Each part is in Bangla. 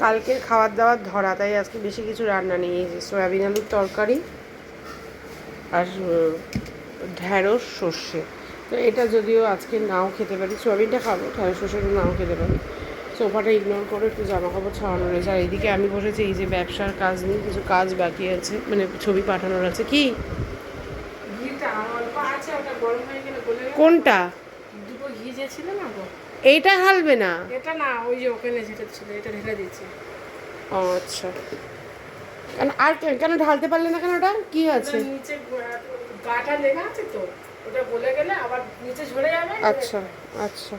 কালকের খাবার দাবার ধরা, তাই আজকে বেশি কিছু রান্না নেই। এই যে সয়াবিন আলুর তরকারি আর ঢ্যাঁড়স সর্ষে। তো এটা যদিও আজকে নাও খেতে পারি, সয়াবিনটা খাবো, ঢ্যাঁড়স সর্ষেটা নাও খেতে পারি। সোফাটা ইগনোর করে একটু জামা কাপড় ছাড়ানো রয়েছে। আর এইদিকে আমি বসেছি এই যে ব্যবসার কাজ নিয়ে, কিছু কাজ বাকি আছে, মানে ছবি পাঠানোর আছে। কি কোনটা? দুটো ঘি যে ছিল না গো, এইটা হালবে না, এটা না, ওই যে ওখানে যেটা ছিল এটা ঢেলে দিচ্ছি। ও আচ্ছা, কেন আর কেন ঢালতে পারলে না কেন? ওটা কি আছে? নিচে গাটা লেখা আছে তো, ওটা বলে গেলে আবার নিচে ঝরে যাবে। আচ্ছা আচ্ছা,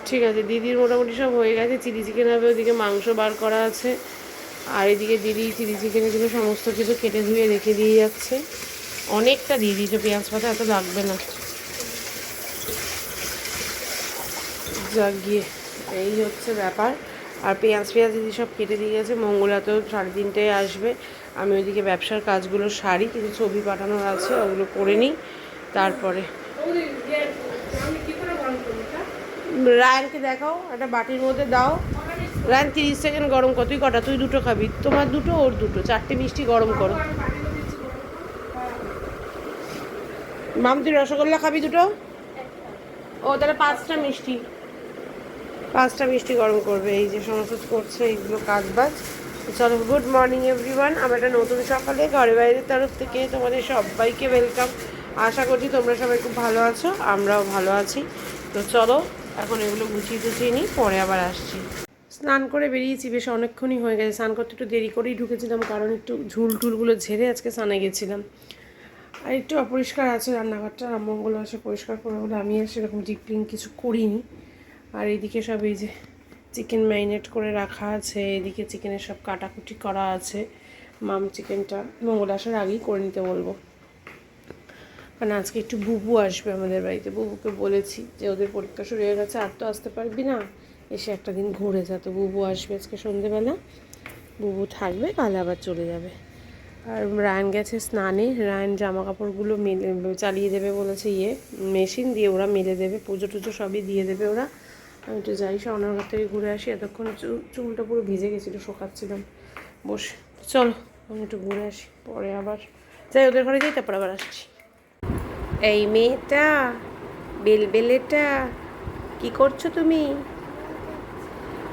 ঠিক আছে। দিদির মোটামুটি সব হয়ে গেছে। চিলি চিকেন হবে, ওদিকে মাংস বার করা আছে। আর এদিকে দিদি চিলি চিকেনের জন্য সমস্ত কিছু কেটে ধুয়ে রেখে দিয়ে যাচ্ছে। অনেকটা দিয়ে দিয়েছে, পেঁয়াজ পাতা এত লাগবে না। যাক গিয়ে, এই হচ্ছে ব্যাপার। আর পেঁয়াজ দিদি সব কেটে দিয়ে গেছে। মঙ্গলা তো 3:30টায় আসবে। আমি ওইদিকে ব্যবসার কাজগুলো সারি, কিছু ছবি পাঠানোর আছে, ওগুলো করে নিই। তারপরে রায়ানকে দেখাও, একটা বাটির মধ্যে দাও। রায়ান 30 সেকেন্ড গরম কর। তুই কটা? তুই দুটো খাবি, তোমার দুটো, ওর দুটো, 4টে মিষ্টি গরম করো। মাম তুই রসগোল্লা খাবি দুটো? ও তাহলে 5টা মিষ্টি গরম করবে। এই যে সমস্ত করছে এইগুলো কাজ বাজ। চলো, গুড মর্নিং এভরিওয়ান। আমার একটা নতুন সকালে ঘরে বাইরের তরফ থেকে তোমাদের সবাইকে ওয়েলকাম। আশা করছি তোমরা সবাই খুব ভালো আছো, আমরাও ভালো আছি। তো চলো এখন এগুলো গুছিয়ে নিই, পরে আবার আসছি। স্নান করে বেরিয়েছি, বেশ অনেকক্ষণই হয়ে গেছে। স্নান করতে একটু দেরি করেই ঢুকেছিলাম, কারণ একটু টুলগুলো ঝেড়ে আজকে স্নানে গেছিলাম। আর একটু অপরিষ্কার আছে রান্নাঘরটা, রামমঙ্গল আসে পরিষ্কার করে বলে আমি আর সেরকম ডিপ ক্লিন কিছু করিনি। আর এইদিকে সব এই যে চিকেন ম্যারিনেট করে রাখা আছে, এদিকে চিকেনের সব কাটাকুটি করা আছে। মাম চিকেনটা মঙ্গল আসার আগেই করে নিতে বলবো, কারণ আজকে একটু বুবু আসবে আমাদের বাড়িতে। বুবুকে বলেছি যে ওদের পরীক্ষা শুরু হয়ে গেছে, আর তো আসতে পারবি না, এসে একটা দিন ঘুরে যা। তো বুবু আসবে আজকে সন্ধেবেলা, বুবু থাকবে, কাল আবার চলে যাবে। আর রায়ান গেছে স্নানে। রায়ান জামা কাপড়গুলো মেলে চালিয়ে দেবে বলেছে, মেশিন দিয়ে ওরা মেলে দেবে, পুজো টুজো সবই দিয়ে দেবে ওরা। আমি তো যাই, স্বর্ণার ঘর থেকে ঘুরে আসি। এতক্ষণ চুলটা পুরো ভিজে গেছিলো, শোকাচ্ছিলাম বসে। চলো আমি একটু ঘুরে আসি, পরে আবার যাই, ওদের ঘরে যাই, তারপর আবার আসছি। এই মেয়েটা, বেলবেলেটা, কি করছো তুমি?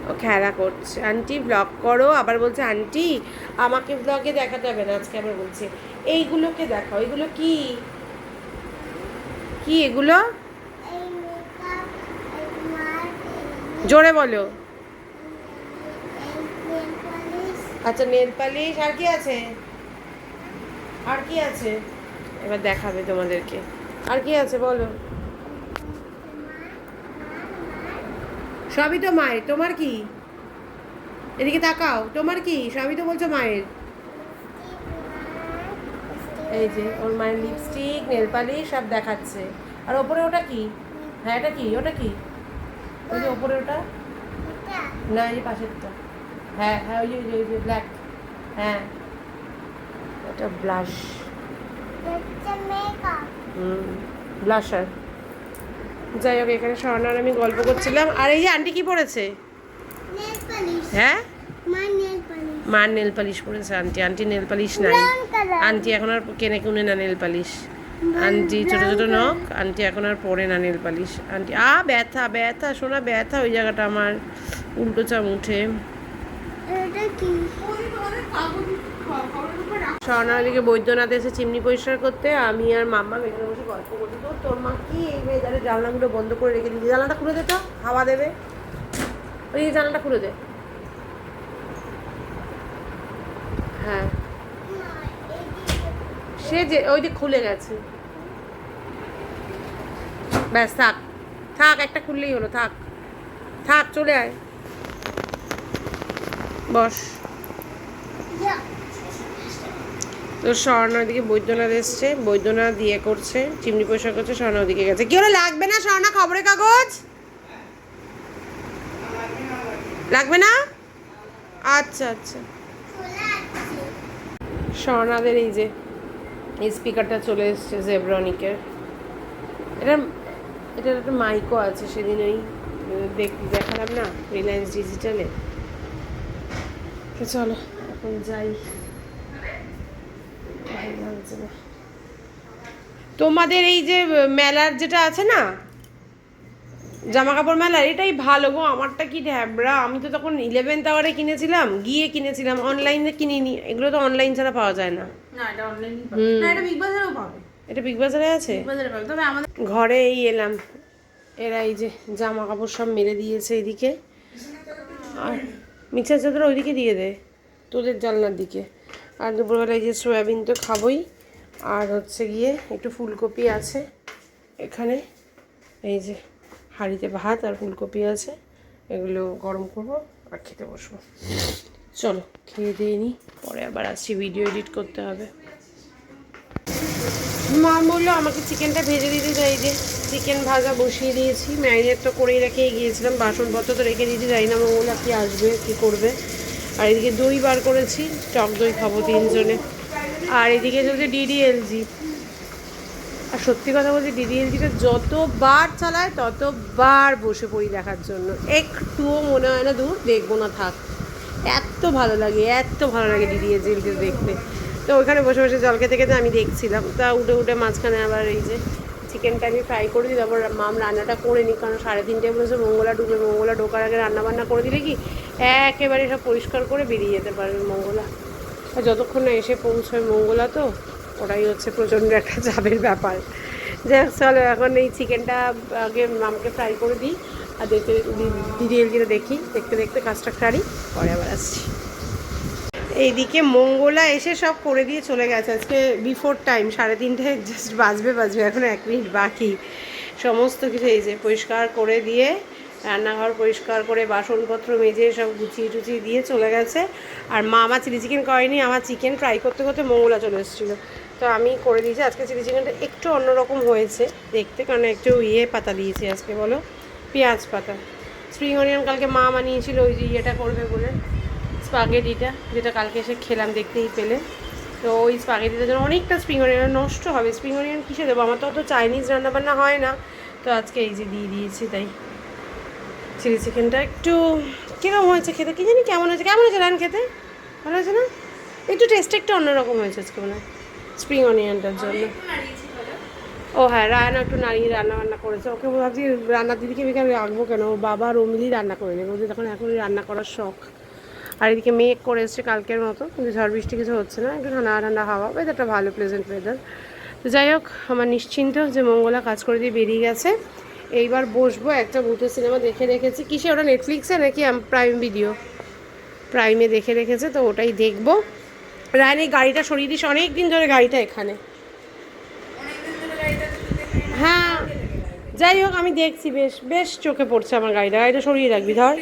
ও খেলা করছে। আন্টি ব্লগ করো, আবার বলছে আন্টি আমাকে ব্লগে দেখাতে হবে না আজকে, আবার বলছে এইগুলোকে দেখাও। এগুলো কি কি এগুলো? জোরে বলো। আচ্ছা, নেল পালিশ। আর কি আছে? আর কি আছে? এবার দেখাবে তোমাদেরকে। আর কি আছে বলো? সবই তো মায়ের, তোমার কি? এদিকে তাকাও, তোমার কি? সবই তো বলছো মায়ের। এই যে ওর মায়ের লিপস্টিক, নেল পালিশ সব দেখাচ্ছে। আর ওপরে ওটা কি? হ্যাঁ এটা কি? ওটা কি? ওই যে ওপরে ওটা না, এই পাশেরটা। হ্যাঁ হ্যাঁ, ওই যে ব্ল্যাক। হ্যাঁ ওটা ব্লাশ। ব্লাশার। যাই হোক, এখানে স্বর্ণার আমি গল্প করছিলাম। আর এই যে আন্টি কি পড়েছে? হ্যাঁ, মার নেল পালিশ পড়েছে আন্টি। আন্টি নেল পালিশ নাই, আন্টি এখন আর কিনে না নেল পালিশ। আন্টি ছোটো ছোটো নখ, আন্টি এখন আর পরে না নেল পালিশ। আন্টি ব্যথা ব্যথা, শোনা ব্যথা ওই জায়গাটা আমার, উল্টো চাম উঠে। স্বর্ণা ওইদিকে বৈদ্যনাথ এসে চিমনি পরিষ্কার করতে, আমি আর মাম্মা এখানে বসে গল্প করছি। তো তোর মা কি এই ওয়েদারে জানলাগুলো বন্ধ করে রেখে দিয়েছে? জানলাটা খুলে দে তো, হাওয়া দেবে। ওই জানলাটা খুলে দে। হ্যাঁ সে যে ওই যে খুলে গেছে, ব্যাস থাক থাক, একটা খুললেই হলো। থাক থাক, চলে আয়, বস। তো স্বর্ণ ওইদিকে বৈদ্যনাথ এসছে, বৈদ্যনাথ দিয়ে করছে, চিমনি পরিষ্কার করছে, স্বর্ণ ওদিকে গেছে। কি হলো, লাগবে না স্বর্ণা খবরের কাগজ? লাগবে না? আচ্ছা আচ্ছা। স্বর্ণাদের এই যে এই স্পিকারটা চলে এসছে জেব্রনিকের। এটার একটা মাইকও আছে, সেদিন ওই দেখালাম না রিলায়েন্স ডিজিটালে, তো চলো এখন যাই, ভালো লাগছে না। তোমাদের এই যে মেলার যেটা আছে না, জামা কাপড় মেলা, এটাই ভালো গো। আমারটা কি ঢ্যাবড়া, আমি তো তখন 11th আওয়ারে কিনেছিলাম, গিয়ে কিনেছিলাম, অনলাইনে কিনিনি। এগুলো তো অনলাইন ছাড়া পাওয়া যায় না। না এটা অনলাইন না, এটা বিগ বাজারেও পাবে। এটা বিগ বাজারে আছে। বিগ বাজারে পাবে, তবে আমাদের ঘরে এই এলাম, এরা এই যে জামা কাপড় সব মেলে দিয়েছে এদিকে, আর মিক্সার চাদর ওইদিকে দিয়ে দে, তোদের জানলার দিকে। আর দুপুরবেলা এই যে সয়াবিন তো খাবোই, আর হচ্ছে গিয়ে একটু ফুলকপি আছে এখানে, এই যে হাঁড়িতে ভাত আর ফুলকপি আছে, এগুলো গরম করবো আর খেতে বসবো। চলো খেয়ে দিয়ে নিই, পরে আবার আসছি, ভিডিও এডিট করতে হবে। মা বললো আমাকে চিকেনটা ভেজে দিতে, চাই যে চিকেন ভাজা বসিয়ে দিয়েছি, ম্যারিনেট তো করেই রেখেই গিয়েছিলাম, বাসনপত্র তো রেখে দিয়েছি, জানি না মঙ্গলা কি আসবে কি করবে। আর এদিকে দই বার করেছি, টক দই খাবো 3 জনে। আর এদিকে চলছে ডিডিএলজি। আর সত্যি কথা বলছি, ডিডিএলজিটা যতবার চালায় ততবার বসে পড়ি দেখার জন্য, একটুও মনে হয় না দূর দেখবো না থাক, এত ভালো লাগে, এত ভালো লাগে ডিডিএলজি দেখতে। তো ওইখানে বসে বসে জল খেতে খেতে আমি দেখছিলাম, তা উঠে উঠে মাঝখানে আবার এই যে চিকেনটা আমি ফ্রাই করে দিই, তারপর মাম রান্নাটা করে নিই, কারণ 3:30 বলেছে মঙ্গলা ঢুকবে, মঙ্গলা ঢোকার আগে রান্নাবান্না করে দিলে কি একেবারে সব পরিষ্কার করে বেরিয়ে যেতে পারবে মঙ্গলা। আর যতক্ষণ না এসে পৌঁছয় মঙ্গলা, তো ওটাই হচ্ছে প্রচণ্ড একটা চাপের ব্যাপার। যাই হোক চলো এখন এই চিকেনটা আগে মামকে ফ্রাই করে দিই, আর দেখতে ডিডিএলজিটা দেখি, দেখতে দেখতে কাজটা সারি, পরে আবার আসছি। এইদিকে মঙ্গলা এসে সব করে দিয়ে চলে গেছে, আজকে বিফোর টাইম, 3:30 জাস্ট বাজবে, এখন 1 মিনিট বাকি। সমস্ত কিছু এই যে পরিষ্কার করে দিয়ে, রান্নাঘর পরিষ্কার করে বাসনপত্র মেজে সব গুছিয়ে টুচিয়ে দিয়ে চলে গেছে। আর মা আমার চিলি চিকেন করেনি, আমার চিকেন ফ্রাই করতে করতে মঙ্গলা চলে এসেছিলো, তো আমি করে দিয়েছি। আজকে চিলি চিকেনটা একটু অন্যরকম হয়েছে দেখতে, কারণ একটু পাতা দিয়েছি আজকে, বলো পেঁয়াজ পাতা। স্প্রিং অনিয়ন কালকে মা বানিয়েছিল ওই যে ইয়েটা করবে বলে, স্পাগেটিটা, যেটা কালকে এসে খেলাম দেখতেই পেলে। তো ওই স্পাগেটিটার জন্য অনেকটা স্প্রিং অনিয়ন নষ্ট হবে। স্প্রিং অনিয়ন কিসে দেবো, আমার তো অত চাইনিজ রান্নাবান্না হয় না, তো আজকে এই যে দিয়ে দিয়েছি। তাই চিলি চিকেনটা একটু কীরকম হয়েছে খেতে, কী জানি কেমন হয়েছে, রান খেতে ভালো হয়েছে না, একটু টেস্টটা একটু অন্যরকম হয়েছে আজকে মনে হয় স্প্রিং অনিয়নটার জন্য। ও হ্যাঁ, রায়না একটু নাড়িয়ে রান্নাবান্না করেছে, ওকে ভাবছি রান্নার দিদিকে এখানে রাখবো কেন, ও বাবা আর ও মিলেই রান্না করে নেবে, ওদের তখন এখন রান্না করার শখ। আর এদিকে মেঘ করে এসছে কালকের মতো, কিন্তু ঝড় বৃষ্টি কিছু হচ্ছে না, একটু ঠান্ডা ঠান্ডা হাওয়া, ওয়েদারটা ভালো, প্লেজেন্ট ওয়েদার। তো যাই হোক, আমার নিশ্চিন্ত যে মঙ্গলা কাজ করে দিয়ে বেরিয়ে গেছে। এইবার বসবো, একটা ভূতের সিনেমা দেখে রেখেছি, কিসে ওটা, নেটফ্লিক্সে নাকি প্রাইম ভিডিও, প্রাইমে দেখে রেখেছে, তো ওটাই দেখবো। রায়ন এই গাড়িটা সরিয়ে দিস, অনেক দিন ধরে গাড়িটা এখানে। হ্যাঁ যাই হোক, আমি দেখছি, বেশ বেশ চোখে পড়ছে আমার গাড়িটা সরিয়ে রাখবি ধর।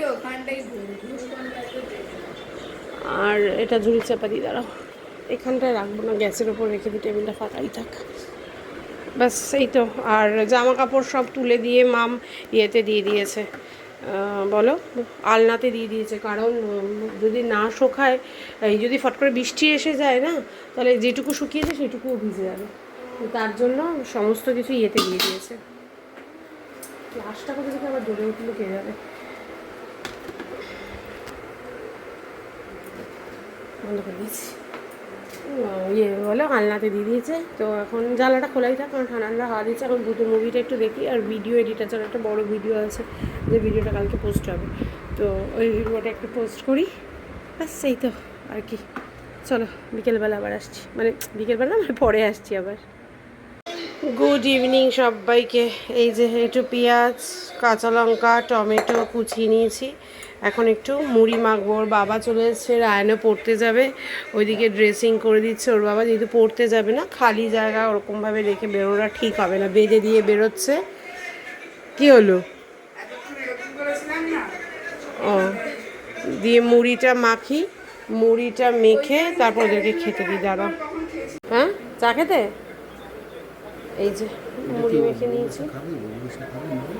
আর এটা ঝুড়ি চাপা দিয়ে দাঁড়াও, এখানটায় রাখবো না, গ্যাসের ওপর রেখে দিই, টেবিলটা ফাঁকাই থাক, ব্যাস এই তো। আর জামা কাপড় সব তুলে দিয়ে মাম ইয়েতে দিয়ে দিয়েছে, বলো আলনাতে দিয়ে দিয়েছে, কারণ যদি না শুকায়, এই যদি ফট করে বৃষ্টি এসে যায় না, তাহলে যেটুকু শুকিয়েছে সেটুকুও ভিজে যাবে, তার জন্য সমস্ত কিছু ইয়েতে দিয়ে দিয়েছে। লাশটা কোথা থেকে আবার দৌড়ে উঠলে কে যাবে, বন্ধ করে দিয়েছি, বলো আলনাতে দিয়ে দিয়েছে। তো এখন জ্বালাটা খোলাই থাক, কারণ ঠান্ডা হাওয়া দিচ্ছে। এখন ভূতের মুভিটা একটু দেখি, আর ভিডিও এডিট আছে, একটা বড় ভিডিও আছে, যে ভিডিওটা কালকে পোস্ট হবে, তো ওই ভিডিওটা একটু পোস্ট করি, ব্যাস সেই তো আর কি। চলো বিকেলবেলা আবার আসছি, মানে বিকেলবেলা মানে পরে আসছি আবার। গুড ইভিনিং সবাইকে। এই যে একটু পেঁয়াজ, কাঁচা লঙ্কা, টমেটো কুচিয়ে নিয়েছি, এখন একটু মুড়ি মাখবো। ওর বাবা চলে এসছে, রায়নও পড়তে যাবে, ওইদিকে ড্রেসিং করে দিচ্ছে ওর বাবা, যেহেতু পড়তে যাবে না, খালি জায়গা ওরকমভাবে রেখে বেরোটা ঠিক হবে না, বেঁধে দিয়ে বেরোচ্ছে। কি হলো, ও দিয়ে মুড়িটা মাখি, মুড়িটা মেখে তারপর ওদেরকে খেতে দিই। দাঁড়া, হ্যাঁ চা খেতে, এই যে মুড়ি মেখে নিয়েছি।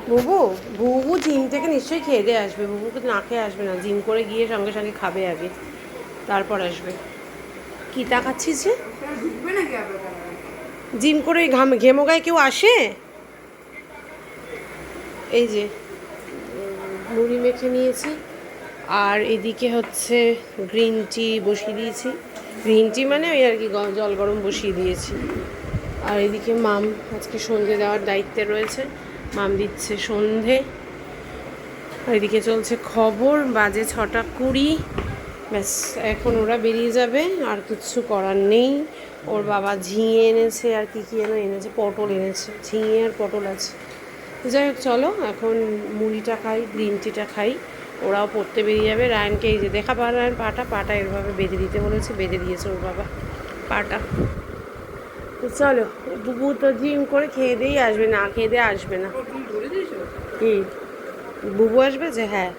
বুবু বুবু জিম থেকে নিশ্চয়ই খেয়ে দিয়ে আসবে, বুবুকে না খেয়ে আসবে না, জিম করে গিয়ে সঙ্গে সঙ্গে খাবে আগে, তারপর আসবে। কী তাকাচ্ছিস যে, জিম করে ঘেমো গায়ে কেউ আসে? এই যে মুড়ি মেখে নিয়েছি, আর এদিকে হচ্ছে গ্রিন টি বসিয়ে দিয়েছি, গ্রিন টি মানে ওই আর কি জল গরম বসিয়ে দিয়েছি। আর এদিকে মাম আজকে সন্ধে দেওয়ার দায়িত্বে রয়েছে, মাম দিচ্ছে সন্ধে। আর এদিকে চলছে খবর, বাজে 6:20। ব্যাস এখন ওরা বেরিয়ে যাবে, আর কিছু করার নেই। ওর বাবা ঝিঙে এনেছে আর কী কী যেন এনেছে, পটল এনেছে, ঝিঙে আর পটল আছে। যাই হোক চলো এখন মুড়িটা খাই, গ্রিন টিটা খাই, ওরাও পড়তে বেরিয়ে যাবে। রায়নকে এই যে দেখা পা রায়ন পাটা এরভাবে বেঁধে দিতে বলেছে, বেঁধে দিয়েছে ওর বাবা পাটা। তো চলো, বুবু তো জিম করে খেয়ে দিয়েই আসবে, না খেয়ে দিয়ে আসবে না। কি বুবু আসবে যে? হ্যাঁ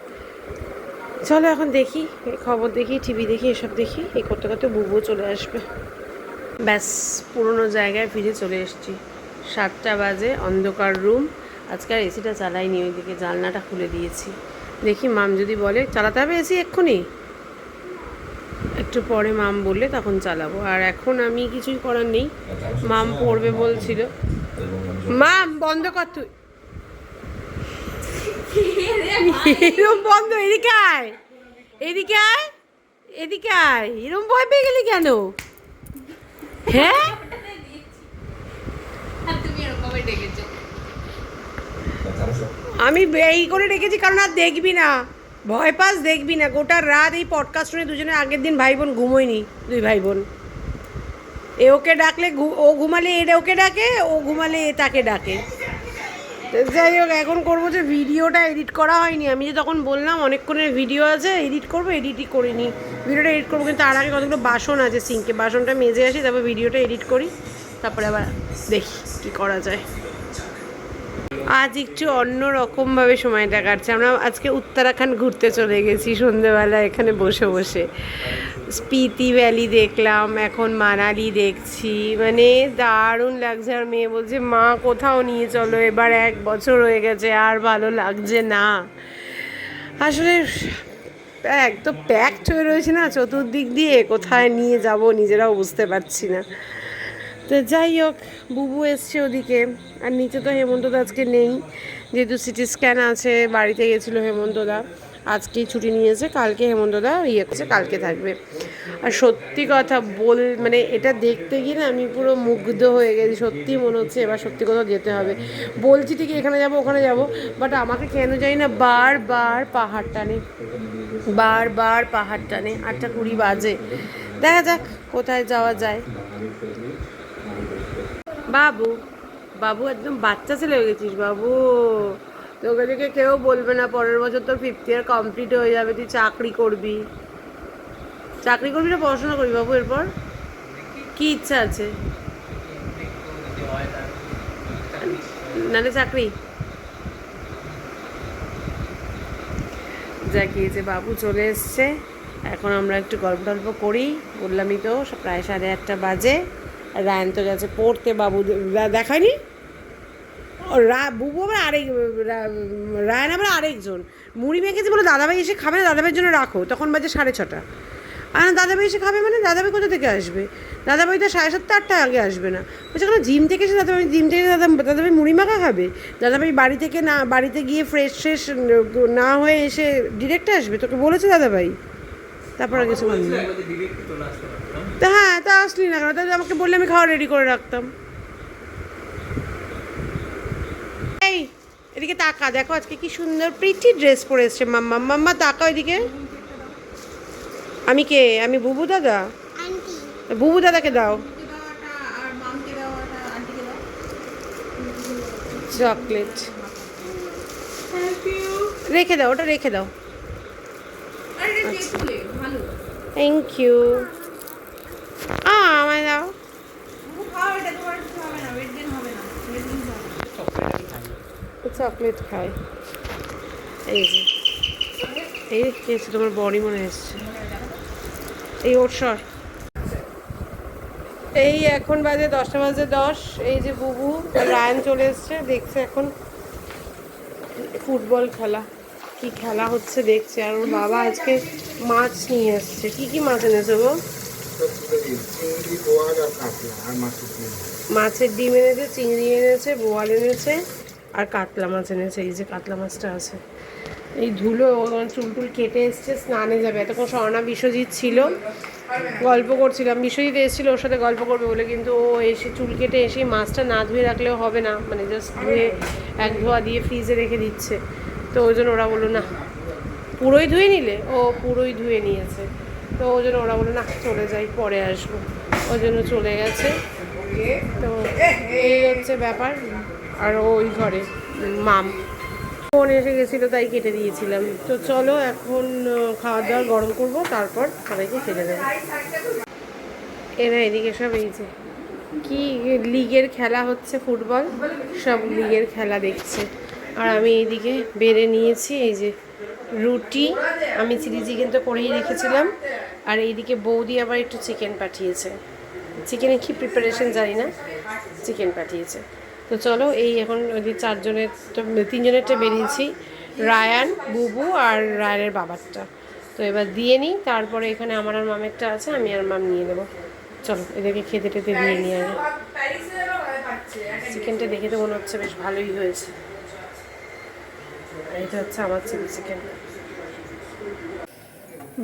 চলো এখন দেখি, খবর দেখি, টিভি দেখি, এসব দেখি, এই করতে করতে বুবুও চলে আসবে। ব্যাস পুরোনো জায়গায় ফিরে চলে এসেছি। 7টা বাজে, অন্ধকার রুম। আজকে আর এসিটা চালাইনি, ওইদিকে জানলাটা খুলে দিয়েছি। দেখি মাম যদি বলে চালাতে হবে এসি এক্ষুনি, একটু পরে মাম বললে তখন চালাবো। আর এখন আমি কিছুই করার নেই, মাম পড়বে বলছিল। মাম বন্ধ কর তুই, এরম বন্ধ। এদিকে আয়, এদিকে আয়, এদিকে আয়, এরম ভয় পেয়ে গেলি কেন? হ্যাঁ আমি এই করে রেখেছি কারণ আর দেখবি না, ভয় পাস দেখবি না। গোটা রাত এই পডকাস্ট শুনে দুজনে আগের দিন ভাই বোন ঘুমোয়নি, দুই ভাই বোন। এ ওকে ডাকলে ও ঘুমালে এ ওকে ডাকে, ও ঘুমালে এ তাকে ডাকে। যাই হোক এখন করবো যে ভিডিওটা এডিট করা হয়নি, আমি যে তখন বললাম অনেকক্ষণের ভিডিও আছে এডিট করবো, এডিটই করিনি। ভিডিওটা এডিট করবো, কিন্তু তার আগে কতগুলো বাসন আছে সিঙ্কে, বাসনটা মেজে আসি, তারপর ভিডিওটা এডিট করি, তারপরে আবার দেখি কী করা যায়। আজ একটু অন্য রকমভাবে সময়টা কাটছে। আমরা আজকে উত্তরাখণ্ড ঘুরতে চলে গেছি সন্ধেবেলা, এখানে বসে বসে স্পিতি ভ্যালি দেখলাম, এখন মানালি দেখছি, মানে দারুণ লাগছে। আর মেয়ে বলছে মা কোথাও নিয়ে চলো, এবার 1 বছর হয়ে গেছে আর ভালো লাগছে না। আসলে একদম প্যাকড হয়ে রয়েছে না চতুর্দিক দিয়ে, কোথায় নিয়ে যাব নিজেরাও বুঝতে পারছি না। তো যাই হোক বুবু এসছে ওদিকে, আর নিচে তো হেমন্তদা আজকে নেই, যেহেতু সিটি স্ক্যান আছে, বাড়িতে গেছিলো হেমন্তদা, আজকেই ছুটি নিয়েছে, কালকে হেমন্তদা ইয়ে করছে, কালকে থাকবে। আর সত্যি কথা মানে এটা দেখতে গিয়ে না আমি পুরো মুগ্ধ হয়ে গেছি, সত্যি মনে হচ্ছে এবার সত্যি কোথাও যেতে হবে। বলছি ঠিকই এখানে যাব ওখানে যাব, বাট আমাকে কেন জানি না বারবার পাহাড় টানে, বারবার পাহাড় টানে। 8:20 বাজে, দেখা যাক কোথায় যাওয়া যায়। বাবু বাবু একদম বাচ্চা ছেলে হয়ে গেছিস বাবু, তোকে দেখে কেউ বলবে না পরের বছর তোর 5th ইয়ার কমপ্লিট হয়ে যাবে, তুই চাকরি করবি। চাকরি করবি না পড়াশোনা করবি বাবু? এরপর কি ইচ্ছা আছে? নালে চাকরি? যা গিয়েছে বাবু চলে এসছে, এখন আমরা একটু গল্প টল্প করি, বললামই তো প্রায় 8:30 বাজে। রায়ন তো গেছে পড়তে, বাবু দেখায়নি। বুবু আবার রায়ন আবার আরেকজন মুড়ি মেখেছে বলে দাদাভাই এসে খাবে না, দাদাভাইয়ের জন্য রাখো, তখন বাজে 6:30। আর দাদাভাই এসে খাবে মানে দাদাভাই কোথা থেকে আসবে? দাদাভাই তো 7:30 8টা আগে আসবে না, বলছে কেন জিম থেকে এসে দাদাভাই, জিম থেকে দাদাভাই মুড়ি মাখা খাবে? দাদাভাই বাড়ি থেকে না, বাড়িতে গিয়ে ফ্রেশ না হয়ে এসে ডিরেক্ট আসবে? তোকে বলেছে দাদাভাই? তারপর আর কিছু বলবি? তা হ্যাঁ, তা আসলি না কেন? তাহলে আমাকে বললে আমি খাওয়া রেডি করে রাখতাম। এই এদিকে তাকা, দেখো আজকে কি সুন্দর প্রিটি ড্রেস পরে এসছে মাম্মা। মাম্মা তাকা ওইদিকে। আমি কে? আমি বুবু দাদা? বুবু দাদাকে দাও চকলেট, রেখে দাও, ওটা রেখে দাও। Thank you. আমায় দাও। চকলেট খায়। এই যে এই খেয়েছে, তোমার বড়ি মনে এসছে। এই ওর সর। এই এখন বাজে 10টা বাজে 10। এই যে বুবু রায়ন চলে এসছে, দেখছে এখন ফুটবল খেলা, কি খেলা হচ্ছে দেখছে। আর ওর বাবা আজকে মাছ নিয়ে এসছে। কি কি মাছ এনেছে গো? মাছের ডিম এনেছে, চিংড়ি এনেছে, বোয়াল এনেছে, আর কাতলা মাছ এনেছে। এই যে কাতলা মাছটা আছে। এই ধুলো চুল টুল কেটে এসছে, স্নানে যাবে। এতক্ষণ স্বর্ণা বিশ্বজিৎ ছিল, গল্প করছিলাম। বিশ্বজিৎ এসেছিলো ওর সাথে গল্প করবে বলে, কিন্তু ও এসে চুল কেটে এসে মাছটা না ধুয়ে রাখলেও হবে না, মানে জাস্ট ধুয়ে এক ধোয়া দিয়ে ফ্রিজে রেখে দিচ্ছে। তো ওই জন্য ওরা বললো না, পুরোই ধুয়ে নিলে, ও পুরোই ধুয়ে নিয়েছে। তো ওই জন্য ওরা বললো না চলে যাই, পরে আসবো, ওই জন্য চলে গেছে। তো এই হচ্ছে ব্যাপার। আর ওই ঘরে মাম ফোন এসে গেছিলো, তাই কেটে দিয়েছিলাম। তো চলো এখন খাওয়া দাওয়া গরম করবো, তারপর সবাইকে খেতে দেবো। এরা এদিকে সব এই যে কি লিগের খেলা হচ্ছে, ফুটবল, সব লিগের খেলা দেখছে। আর আমি এইদিকে বেড়ে নিয়েছি এই যে রুটি, আমি চিলি চিকেন তো করেই রেখেছিলাম। আর এইদিকে বৌদি আবার একটু চিকেন পাঠিয়েছে, চিকেনের কি প্রিপারেশন জানি না, চিকেন পাঠিয়েছে। তো চলো এই এখন ওই যে তিনজনেরটা বেরিয়েছি, রায়ান, বুবু আর রায়ানের বাবারটা। তো এবার দিয়ে নিই, তারপরে এখানে আমার আর মামেরটা আছে, আমি আর মাম নিয়ে নেবো। চলো এদেরকে খেতে টেতে দিয়ে নিয়ে আগে। চিকেনটা দেখে তো মনে হচ্ছে বেশ ভালোই হয়েছে। এটা হচ্ছে আমার চিলি চিকেন।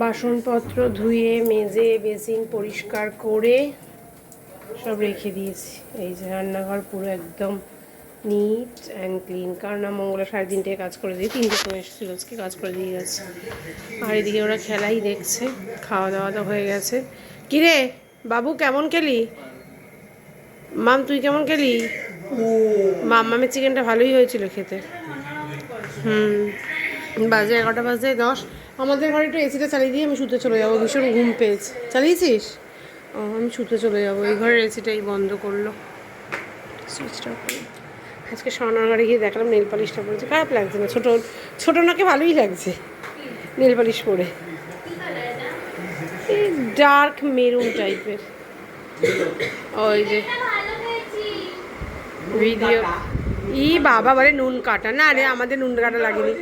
বাসনপত্র ধুয়ে মেজে বেসিন পরিষ্কার করে সব রেখে দিয়েছি। এই যে রান্নাঘর পুরো একদম নিট অ্যান্ড ক্লিন, কারণ মঙ্গলা 3:30 কাজ করে দিয়ে 3টের সময় এসেছিল, আজকে কাজ করে দিয়ে গেছে। আর এদিকে ওরা খেলাই দেখছে, খাওয়া দাওয়া তো হয়ে গেছে। কিরে বাবু কেমন খেলি? মাম তুই কেমন খেলি? মামের চিকেনটা ভালোই হয়েছিল খেতে। বাজে 11টা বাজে 10। আমাদের ঘরে একটু এসিটা চালিয়ে দিয়ে আমি শুতে চলে যাবো, ভীষণ ঘুম পেয়েছে। চালিয়েছিস? ও আমি শুতে চলে যাবো। এই ঘরের এসিটাই বন্ধ করলো, সুইচটা করে। আজকে স্বর্ণার ঘরে গিয়ে দেখলাম নেল পালিশটা পরেছে, খারাপ লাগছে না, ছোটো নাকে ভালোই লাগছে নেল পালিশ পরে, ডার্ক মেরুন টাইপের। ওই যে ভিডিও বাবা বলে নুন কাটা, না রে আমাদের নুন কাটা লাগেনি।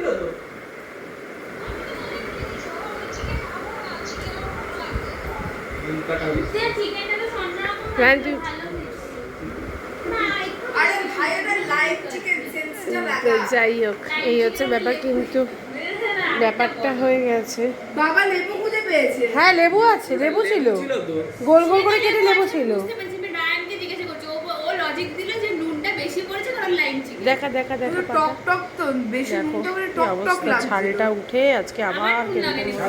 যাই হোক এই হচ্ছে ব্যাপার, কিন্তু ব্যাপারটা হয়ে গেছে। বাবা লেবু খুঁজে পেয়েছে। হ্যাঁ লেবু আছে, লেবু ছিল, গোল গোল করে কেটে লেবু ছিল। দেখা দেখা দেখা টক টক তো বেশি নুনটা করে টক টক লাগছে। ছালটা উঠে আজকে আবার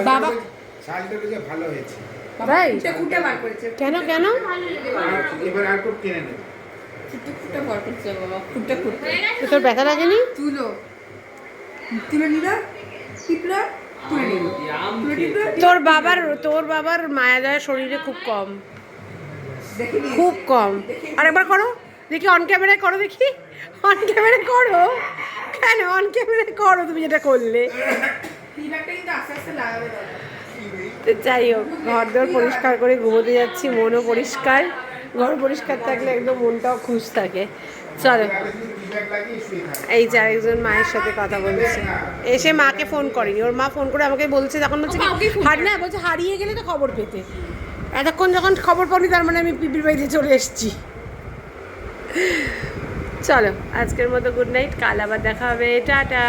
বাবা শালটা বেশ ভালো হয়েছে। তাই কুটে বার করেছে। কেন কেন এবার আর কোট কিনে নেব। কুটে বার করেছে বাবা, কুটে তোর ব্যথা লাগেনি? তুলে নিলা টিপলা তুলে নিল। তোর বাবার মায়া দয়া শরীরে খুব কম, খুব কম। আর একবার করো দেখি, অন ক্যামেরায় করো দেখি, অন ক্যামেরায় করো। কেন অন ক্যামেরায় করো তুমি যেটা করলে? তো যাই হোক, ঘর দর পরিষ্কার করে ঘুমোতে যাচ্ছি, মনও পরিষ্কার। ঘর পরিষ্কার থাকলে একদম মনটাও খুশ থাকে। চলো এই যে আরেকজন মায়ের সাথে কথা বলছে, এসে মাকে ফোন করেনি, ওর মা ফোন করে আমাকে বলছে, তখন বলছে না বলছে হারিয়ে গেলে তো খবর পেতে, এতক্ষণ যখন খবর পাওনি তার মানে আমি পিপির বাড়িতে চলে এসেছি। চলো আজকের মতো গুড নাইট, কাল আবার দেখা হবে, টাটা।